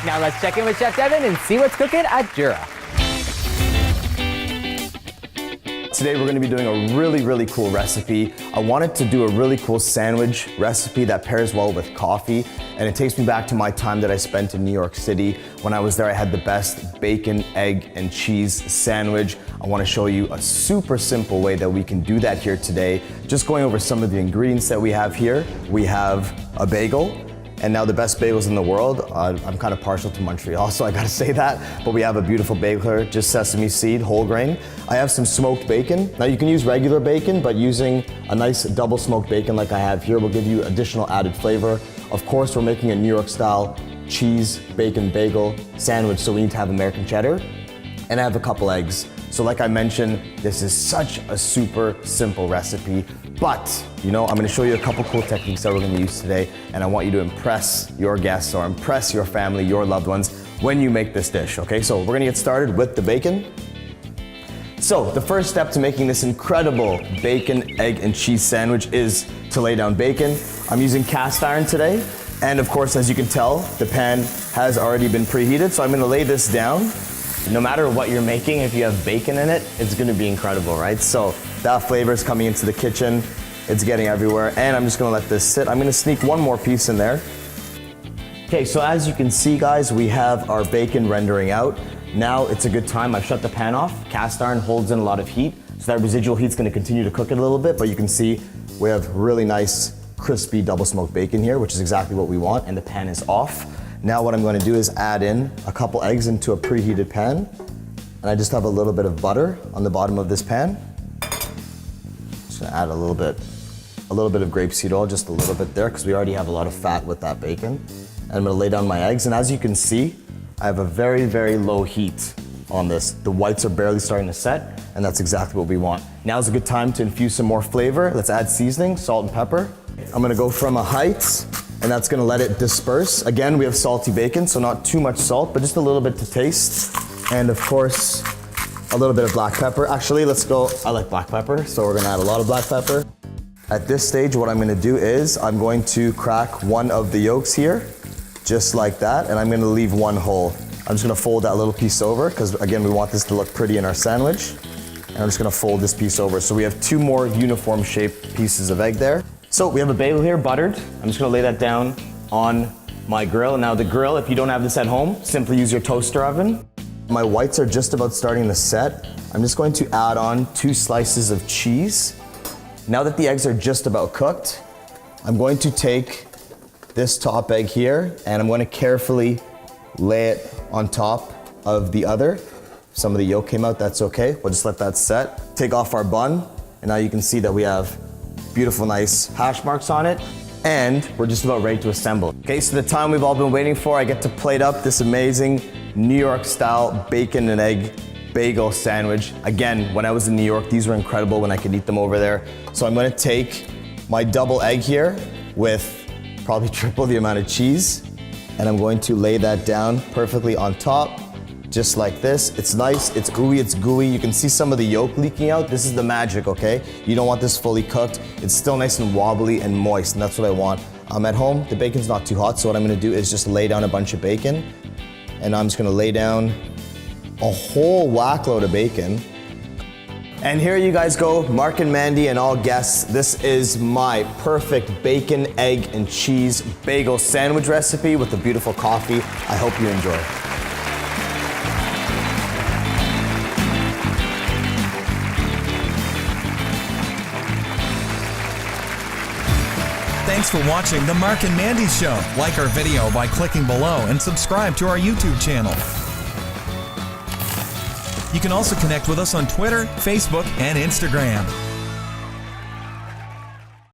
Now let's check in with Chef Devan and see what's cooking at Jura. Today we're going to be doing a really cool recipe. I wanted to do a really cool sandwich recipe that pairs well with coffee, and it takes me back to my time that I spent in New York City. When I was there, I had the best bacon, egg, and cheese sandwich. I want to show you a super simple way that we can do that here today. Just going over some of the ingredients that we have here. We have a bagel. And now the best bagels in the world, I'm kind of partial to Montreal, so I gotta say that, but we have a beautiful bagel here, just sesame seed, whole grain. I have some smoked bacon. Now you can use regular bacon, but using a nice double smoked bacon like I have here will give you additional added flavor. Of course, we're making a New York style cheese, bacon, bagel sandwich, so we need to have American cheddar. And I have a couple eggs. So like I mentioned, this is such a super simple recipe, but I'm gonna show you a couple cool techniques that we're gonna use today, and I want you to impress your guests or impress your family, your loved ones, when you make this dish, okay? So we're gonna get started with the bacon. So the first step to making this incredible bacon, egg, and cheese sandwich is to lay down bacon. I'm using cast iron today, and of course, as you can tell, the pan has already been preheated, so I'm gonna lay this down. No matter what you're making, if you have bacon in it, it's gonna be incredible, right? So that flavor is coming into the kitchen, it's getting everywhere, and I'm just gonna let this sit. I'm gonna sneak one more piece in there. Okay, so as you can see, guys, we have our bacon rendering out. Now it's a good time, I've shut the pan off. Cast iron holds in a lot of heat, so that residual heat's gonna continue to cook it a little bit, but you can see we have really nice, crispy double smoked bacon here, which is exactly what we want, and the pan is off. Now what I'm going to do is add in a couple eggs into a preheated pan, and I just have a little bit of butter on the bottom of this pan. Just gonna add a little bit of grapeseed oil, just a little bit there, because we already have a lot of fat with that bacon. And I'm gonna lay down my eggs, and as you can see, I have a very low heat on this. The whites are barely starting to set, and that's exactly what we want. Now's a good time to infuse some more flavor. Let's add seasoning, salt and pepper. I'm gonna go from a height, and that's gonna let it disperse. Again, we have salty bacon, so not too much salt, but just a little bit to taste. And of course, a little bit of black pepper. Actually, let's go, I like black pepper, so we're gonna add a lot of black pepper. At this stage, what I'm gonna do is I'm going to crack one of the yolks here, just like that, and I'm gonna leave one whole. I'm just gonna fold that little piece over, because again, we want this to look pretty in our sandwich. And I'm just gonna fold this piece over. So we have two more uniform shaped pieces of egg there. So we have a bagel here, buttered. I'm just gonna lay that down on my grill. Now the grill, if you don't have this at home, simply use your toaster oven. My whites are just about starting to set. I'm just going to add on 2 slices of cheese. Now that the eggs are just about cooked, I'm going to take this top egg here, and I'm gonna carefully lay it on top of the other. Some of the yolk came out, that's okay. We'll just let that set. Take off our bun, and now you can see that we have beautiful, nice hash marks on it, and we're just about ready to assemble. Okay, so the time we've all been waiting for, I get to plate up this amazing New York style bacon and egg bagel sandwich. Again, when I was in New York, these were incredible when I could eat them over there. So I'm gonna take my double egg here with probably triple the amount of cheese, and I'm going to lay that down perfectly on top, just like this. It's nice, it's gooey. You can see some of the yolk leaking out. This is the magic, okay? You don't want this fully cooked. It's still nice and wobbly and moist, and that's what I want. At home, the bacon's not too hot, so what I'm gonna do is just lay down a bunch of bacon, and I'm just gonna lay down a whole whack load of bacon. And here you guys go, Marc and Mandy and all guests. This is my perfect bacon, egg, and cheese bagel sandwich recipe with a beautiful coffee. I hope you enjoy. Thanks for watching The Marc and Mandy Show. Like our video by clicking below and subscribe to our YouTube channel. You can also connect with us on Twitter, Facebook, and Instagram.